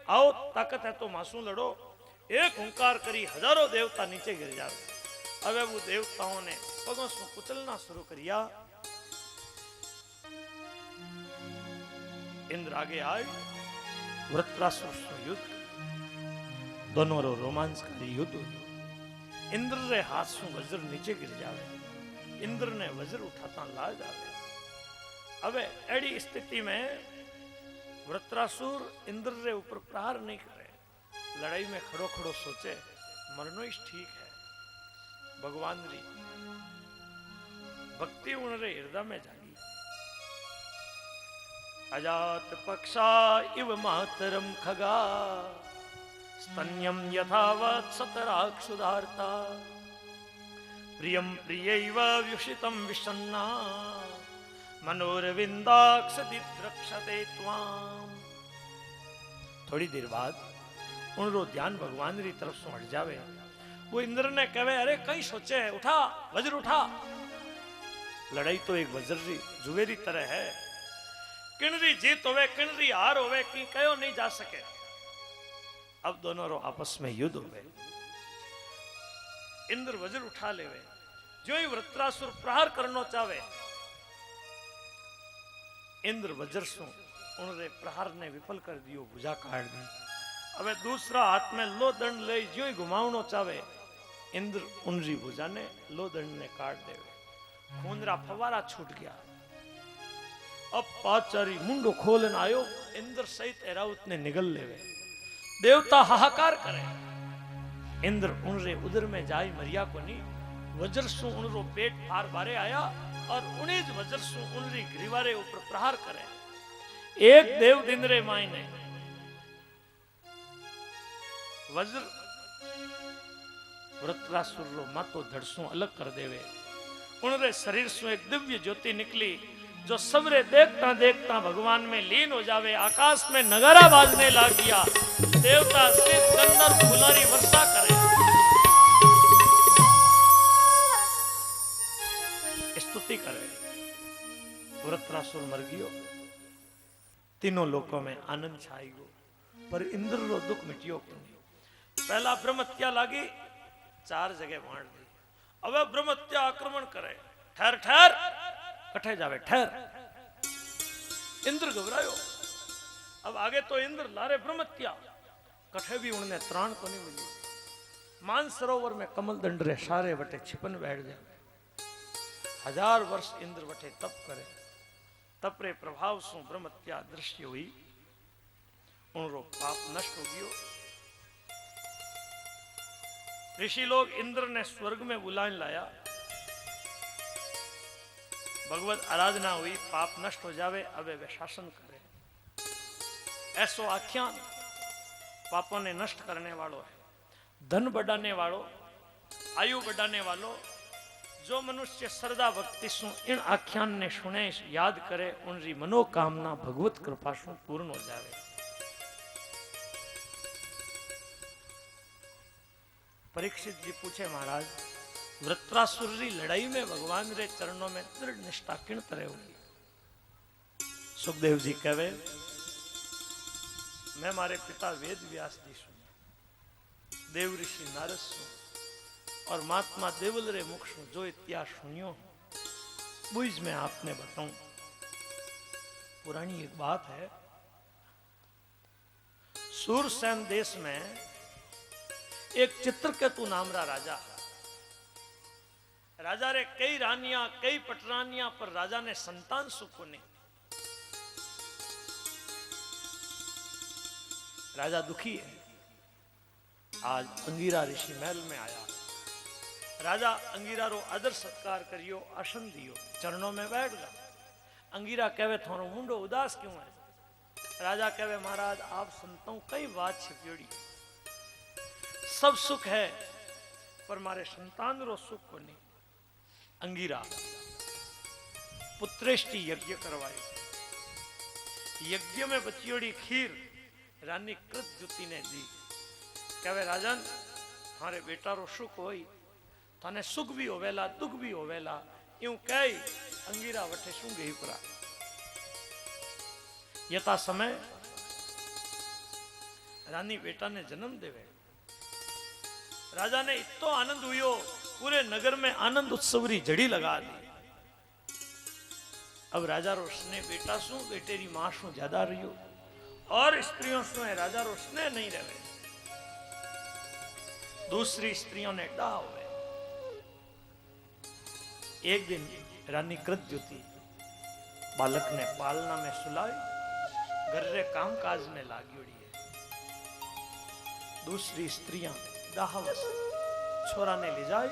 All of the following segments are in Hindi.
आओ ताकत है तो मासू लड़ो। एक हुंकार करी हजारों देवता नीचे गिर जावे। હવે वो देवताओं ने पगों से कुचलना शुरू करिया। इंद्र आगे आए, वृत्रासुर से युद्ध, दोनों रो रोमांचकारी युद्ध हुई। इंद्र रे हाथ से वज्र नीचे गिर जावे। इंद्र ने वज्र उठाता ला जावे। अब एड़ी स्थिति में वृत्रासुर इंद्र रे ऊपर प्रहार नहीं करे। लड़ाई में खड़ो खड़ो सोचे मरनो ही ठीक है। भगवान री भक्ति उनरे हृदय में जागी। अजात पक्षा इव मातरम खगा स्तन्यम यथावत् सतराक्षुधार्ता प्रियम प्रियैव व्युषितम विषन्ना मनोरविंदाक्षदिद्रक्षते त्वाम। थोड़ी देर बाद उनरो ध्यान भगवान री तरफ से हट जावे। वो इंद्र ने कहे अरे कहीं सोचे है, उठा वज्र उठा। लड़ाई तो एक वज्र री जुवेरी तरह है। किणरी जीत होवे किणरी हार होवे कि कहो नहीं जा सके। अब दोनों रो आपस में युद्ध होवे। इंद्र वज्र उठा लेवे। जो ही वृत्रासुर प्रहार करनो चाहे इंद्र वज्र सु उनरे प्रहार ने विफल कर दियो, भुजा काट दी। अब दूसरा हाथ में लो दंड ले जो ही घुमावनो चाहे इंद्र उनरी भुजा ने लो दंड ने काट देवे। खूनरा फवारा छूट गया। अब पाचारी मुंडो खोलन आयो। इंद्र सहित एरावत ने निगल लेवे। देवता हाहाकार करे। इंद्र उनरे उदर में जाई मरिया को नहीं। वज्र सु उनरो पेट फार बारे आया और उन्हें वज्र सु उनरी ग्रीवारे ऊपर प्रहार करे। एक देव दिन रे मायने वज्र वृत्रासुर रो मातो धड़सू अलग कर देवे। उनरे शरीर से एक दिव्य ज्योति निकली जो सबरे देखता देखता भगवान में लीन हो जावे। आकाश में नगारा बाजने लग गया। देवता से गंधर्व फुलारी वर्षा करे। स्तुति करे। वृत्रासुर मर गयो। तीनों लोकों में आनंद छाई गयो। पर इंद्र रो दुख मिटियो नहीं। पहला ब्रह्मत्या लागी, 4 जगह बांट दी। अब ब्रह्मत्या आक्रमण करे। ठहर ठहर कठे जावे ठहर। इंद्र घबरायो। अब आगे तो इंद्र लारे ब्रह्मत्या कठे भी उन्हें त्राण को नहीं मिली। मानसरोवर में कमल दंड रे सारे वटे छिपन बैठ जाए। 1000 वर्ष इंद्र वटे तप करे। तप रे प्रभाव सु ब्रह्मत्या दृश्य हुई। उनरो पाप नष्ट हो गयो। ऋषि लोग इंद्र ने स्वर्ग में बुलाने लाया। भगवत आराधना हुई, पाप नष्ट हो जावे। अब वे शासन करे। ऐसो आख्यान पापों ने नष्ट करने वालों है। धन बढ़ाने वालों, आयु बढ़ाने वालों, जो मनुष्य श्रद्धा भक्ति सु इन आख्यान ने सुने याद करे उनकी मनोकामना भगवत कृपा सु पूर्ण हो जावे। परीक्षित जी पूछे महाराज वृत्रासुर री लड़ाई में भगवान रे चरणों में दृढ़ निष्ठा किन तरह होगी। सुखदेव जी कहे मैं मारे पिता वेद व्यास जी सुन, देव ऋषि नारद सुन और महात्मा देवल रे मुख सुन जो इतिहास सुनियो बुझ में आपने बताऊं। पुरानी एक बात है। सूरसेन देश में एक चित्रकेतु नाम रा राजा। राजा रे कई रानियां कई पटरानियां पर राजा ने संतान सुख नहीं। राजा दुखी है। आज अंगीरा ऋषि महल में आया। राजा अंगीरा रो आदर सत्कार करियो, आसन दियो, चरणों में बैठ गया। अंगीरा कहे थारो मुंडो उदास क्यों है। राजा कहे महाराज आप संतों कई बात छिपियोड़ी। सब सुख है पर मारे संतान रो सुख को नहीं। अंगीरा पुत्रेष्टि यज्ञ करवायो। यज्ञ में बचियोड़ी खीर रानी कृत जुती ने दी। कहे राजन थारे बेटा रो सुख होई, थाने सुख भी होवेला दुख भी होवेला। यूं कही अंगीरा वठे शू गई परा। यथा समय रानी बेटा ने जन्म देवे। राजा ने इतो आनंद हुयो, पूरे नगर में आनंद उत्सव री जड़ी लगा दी। अब राजा रो स्नेह बेटा सु बेटेरी मां सु ज्यादा रहियो, और स्त्रियों सु राजा रो स्नेह नहीं रहे। दूसरी स्त्रियों ने डाह हुए। एक दिन रानी कृतज्योति बालक ने पालना में सुलाई, घर रे काम काज में लागी उड़ी है। दूसरी स्त्रियां दाहवश छोरा ने ले जाई,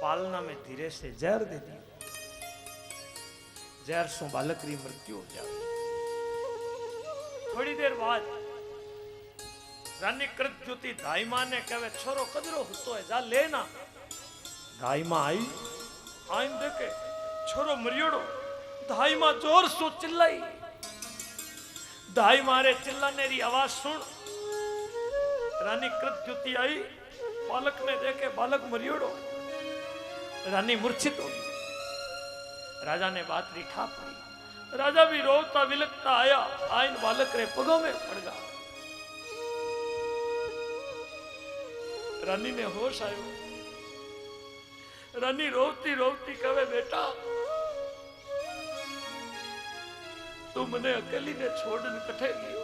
पालना में धीरे से जहर दे दी। जहर सो बालक री मृत्यु हो जाए। थोड़ी देर बाद रानी कृतज्योति धाई मां ने कहे छोरो कदरो होतो है, जा लेना। धाई मां आई, आइन देखे छोरो मरियोड़ो। धाई मां जोर सो चिल्लाई। धाई मारे चिल्लाने री आवाज सुन रानी कृतज्योति आई, बालक ने देखे बालक मरियोड़ो। रानी मूर्छित हो गई। राजा ने बात री ठाप ली। राजा भी रोता विलकता आया, आइन बालक रे पगों में पड़ गया। रानी ने होश आयो। रानी रोती रोती कहे बेटा तू मने अकेली ने छोड़ने कठे लियो।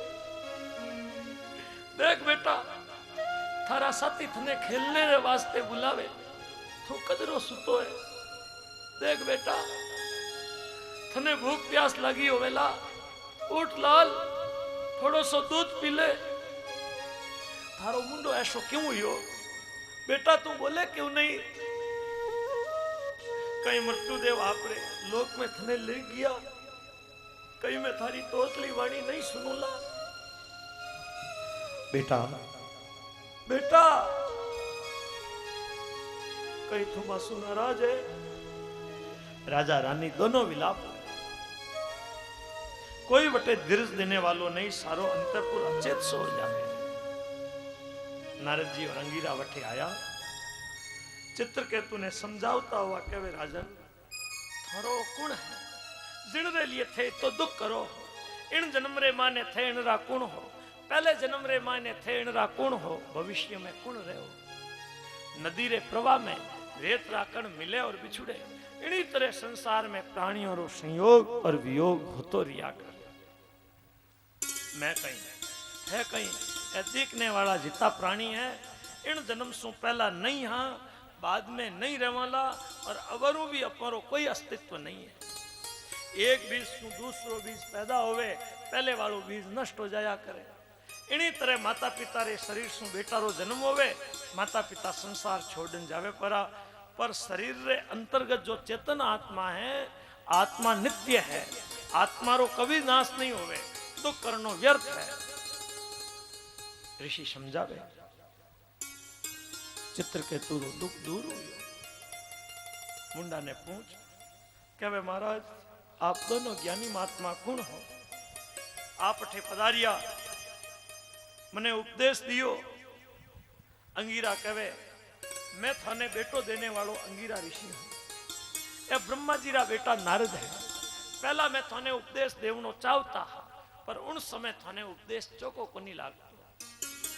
देख बेटा थारा साथी थने खेलने रे वास्ते बुलावे, तू कदरो सुतो है। देख बेटा थने भूख प्यास लगी हो वेला, उठ लाल थोड़ो सो दूध पी ले। थारो मुंडो ऐसो क्यों हुयो बेटा, तू बोले क्यों नहीं? कहीं मृत्युदेव आपरे लोक में थने ले गया, कहीं मैं थारी तोतली वाणी नहीं सुनूला। बेटा बेटा कहीं तू मासू नाराज है? राजा रानी दोनों विलाप। कोई बटे धीरज देने वालों नहीं, सारो अंतरपुर अचेत सो हो जाए। नारद जी और अंगीरा वठे आया। चित्रकेतु ने समझावता हुआ कहे राजन थारो कुण है, जिण रे लिए थे तो दुख करो। इन जन्म रे माने थे इनरा कुण हो, पहले जन्म रे माने थे इनरा कुण हो, भविष्य में कुण रहो। नदी रे प्रवाह में रेत राकण मिले और बिछुड़े, इन्हीं तरह संसार में प्राणियों रो संयोग और वियोग होतो रिया कर। मैं कहीं है कहीं ए देखने वाला जितना प्राणी है, इन जन्म सु पहला नहीं, हाँ बाद में नहीं रहवाला, और अवरों भी अपरो कोई अस्तित्व नहीं है। एक बीज सु दूसरो बीज पैदा होवे, पहले वालो बीज नष्ट हो जाया करे। इन्हीं तरह माता पिता रे शरीर सु बेटा रो जन्म होवे, माता पिता संसार छोड़न जावे परा, पर शरीर रे अंतर्गत जो चेतन आत्मा है, आत्मा नित्य है, आत्मा रो कभी नाश नहीं होवे, दुख करनो व्यर्थ है। ऋषि समझावे। चित्रकेतु रो दुख दूर हुयो। मुंडा ने पूछ कहे महाराज आप दोनों ज्ञानी महात्मा कौन हो? आप अठे पधारिया, मने उपदेश दियो। अंगीरा कहे मैं थाने बेटो देने वालो अंगीरा ऋषि हूं। ए ब्रह्मा जी रा बेटा नारद है। पहला मैं थाने उपदेश देवनो चाहता, पर उन समय थाने उपदेश चोको को नहीं लागतो।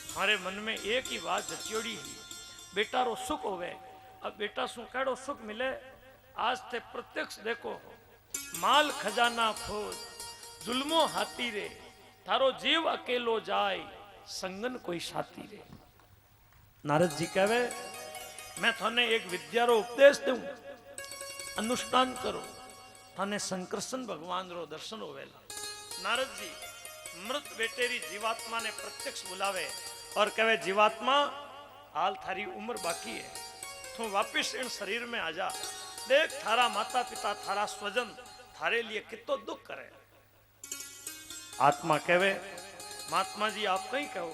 हमारे मन में एक ही बात जचियोड़ी ही, बेटा रो सुख होवे। अब बेटा सु केड़ो सुख मिले, आज ते प्रत्यक्ष देखो। माल खजाना खोज जुल्मो हाथी रे, थारो जीव अकेलो जाय संगन कोई साथी रे। नारद जी कहे मैं थाने एक विद्या रो उपदेश दूं, अनुष्ठान करो, थाने संकृष्ण भगवान रो दर्शन होवेला। नारद जी मृत बेटेरी जीवात्मा ने प्रत्यक्ष बुलावे और कहे जीवात्मा हाल थारी उम्र बाकी है, तू वापिस इन शरीर में आ जा। देख थारा माता पिता थारा स्वजन थारे लिए कितो दुख करे। आत्मा कहे महात्मा जी आप कहीं कहो,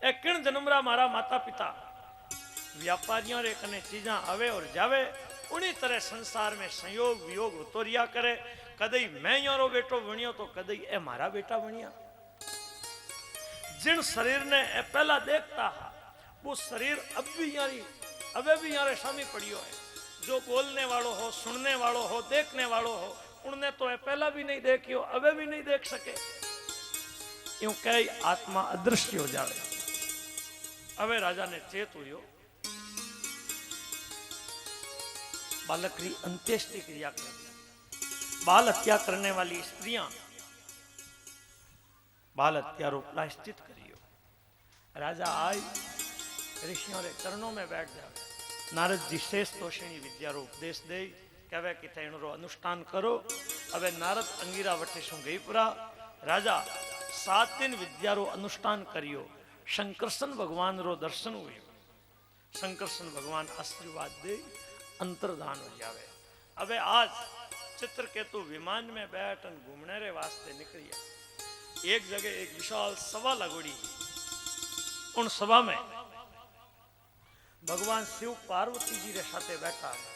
ए किन जन्मरा मारा माता पिता व्यापारियों रे कने चीजा आवे और जावे, उन्हीं तरह संसार में संयोग वियोग होतो रिया करे। कदई मैं यारो बेटो बनियो तो कदई ए मारा बेटा बनिया। जिन शरीर ने ए पहला देखता है, वो शरीर अब भी यारी अबे भी यारे सामी पड़ियो है। जो बोलने वालों हो, सुनने वालों हो, देखने वालों हो, उनने तो ए पहला भी नहीं देखियो, अबे भी नहीं देख सके। यूं कई आत्मा अदृश्य हो जावे। હવે રાજાને ચેત हुयो, बालक की अंत्येष्टि क्रिया कर, बाल हत्या करने वाली स्त्रियां बाल हत्या रो प्रायश्चित करियो। राजा आई ऋषियों रे चरणों में बैठ जावे। नारद जी शेष तोषिणी विद्या रो उपदेश दे कहवे कि तेण रो अनुष्ठान करो। अबे नारद अंगीरा वटे शू गई पुरा। राजा 7 दिन विद्या रो अनुष्ठान करियो। शंकरसन भगवान रो दर्शन हुई। शंकरसन भगवान आशीर्वाद दे अंतर्धान हो जावे। अबे आज चित्रकेतु विमान में बैठ घूमने रे वास्ते निकलिया। एक जगह एक विशाल सभा लगोड़ी। उन सभा में भगवान शिव पार्वती जी रे साथे बैठा है।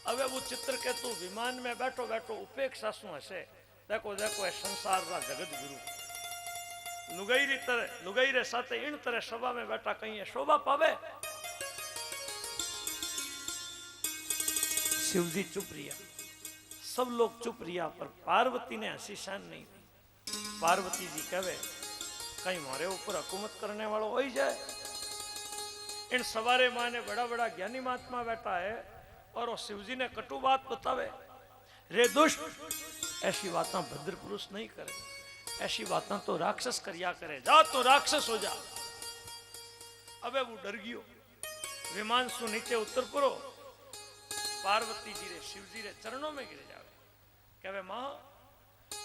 अबे वो चित्रकेतु विमान में बैठो बैठो उपेक्षा शू हसे। देखो देखो ए संसार का जगत गुरु लुगाई रे साथे इन तरह सभा में बैठा कहीं शोभा पावे। शिवजी चुप रिया, सब लोग चुप रिया, पर पार्वती ने हंसी सहन नहीं की। पार्वती जी कहे कहीं मारे ऊपर हुकूमत करने वालों हो ही जाए। इन सवारे माँ ने बड़ा बड़ा ज्ञानी महात्मा बैठा है और वो शिवजी ने कटु बात बतावे। रे दुष्ट, ऐसी बातें भद्र पुरुष नहीं करे, ऐसी बातें तो राक्षस करिया करे। जा तो राक्षस हो जा। अबे वो डर गयो, विमान सु नीचे उतर पड़ो। पार्वती जी रे शिवजी रे चरणों में गिर जावे। कहवे मां,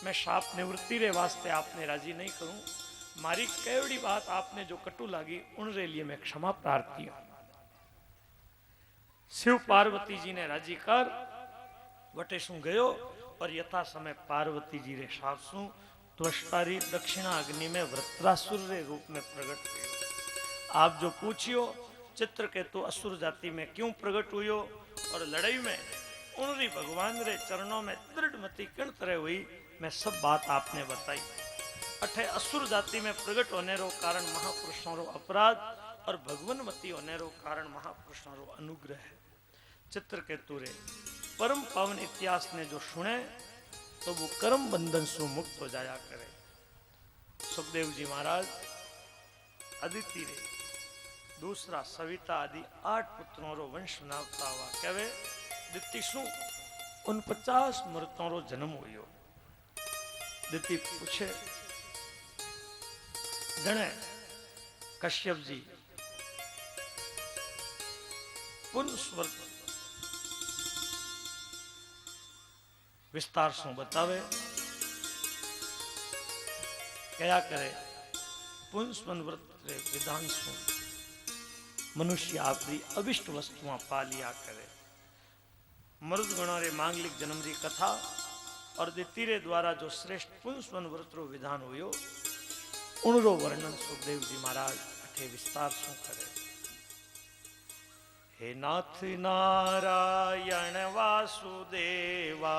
मैं शाप निवृत्ति रे वास्ते आपने राजी नहीं करूं। मारी केवड़ी बात आपने जो कटु लागी उन रे लिए मैं क्षमा प्रार्थी हूं। शिव पार्वती जी ने राजी कर वटे शू गयो और यथा समय पार्वती जी रे सासू त्वष्टारी दक्षिणा अग्नि में वृत्रासुर रे रूप में प्रकट हुए। आप जो पूछियो चित्रकेतु असुर जाति में क्यों प्रकट हुयो और लड़ाई में उनरी भगवान रे चरणों में दृढ़मती किन तरह हुई, मैं सब बात आपने बताई। अठे असुर जाति में प्रकट होने रो कारण महापुरुषों रो अपराध और भगवनमती होने रो कारण महापुरुषों रो अनुग्रह है। चित्रकेतु रे परम पावन इतिहास ने जो सुने तो वो कर्म बंधन से मुक्त हो जाया करे। सुखदेव जी महाराज अदिति रे दूसरा सविता आदि 8 पुत्रों रो वंश बनावता हुआ कहवे दिति शू 49 मृतों रो जन्म हुयो। दिति पूछे जने कश्यप जी पुनस्वर्त विस्तार से बतावे क्या करे। पुंसवन व्रत रे विधान सु मनुष्य आपकी अभिष्ट वस्तुआं पा लिया करे। मृद गुणों रे मांगलिक जन्म री कथा और दिति रे द्वारा जो श्रेष्ठ पुंसवन व्रत रो विधान हुयो उनरो वर्णन सुखदेव जी महाराज अठे विस्तार सु करे। हे नाथ नारायण वासुदेवा,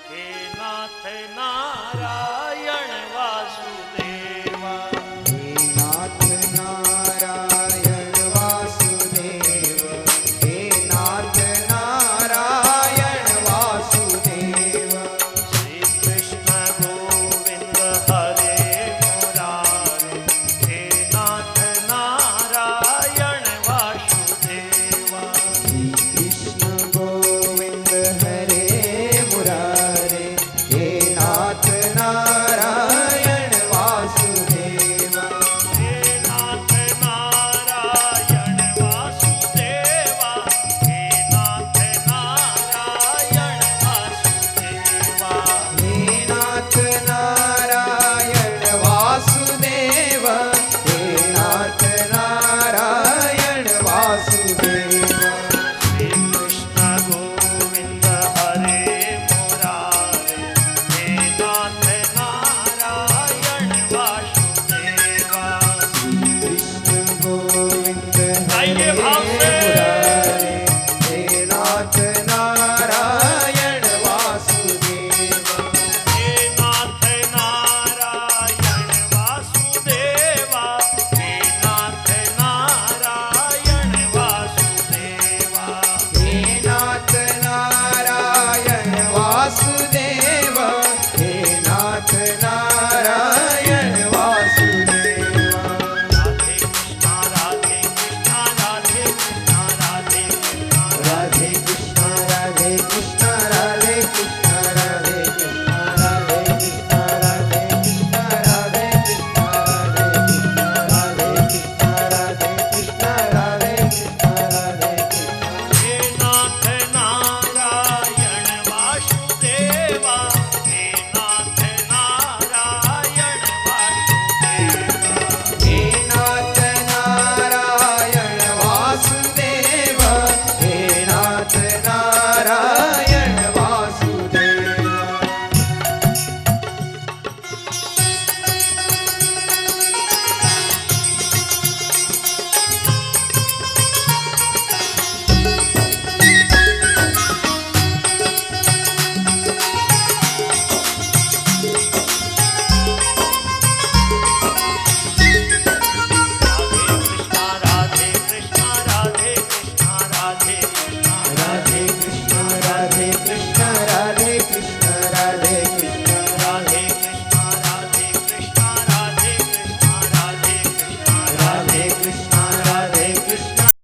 हे नाथ नारायण वासुदेवा।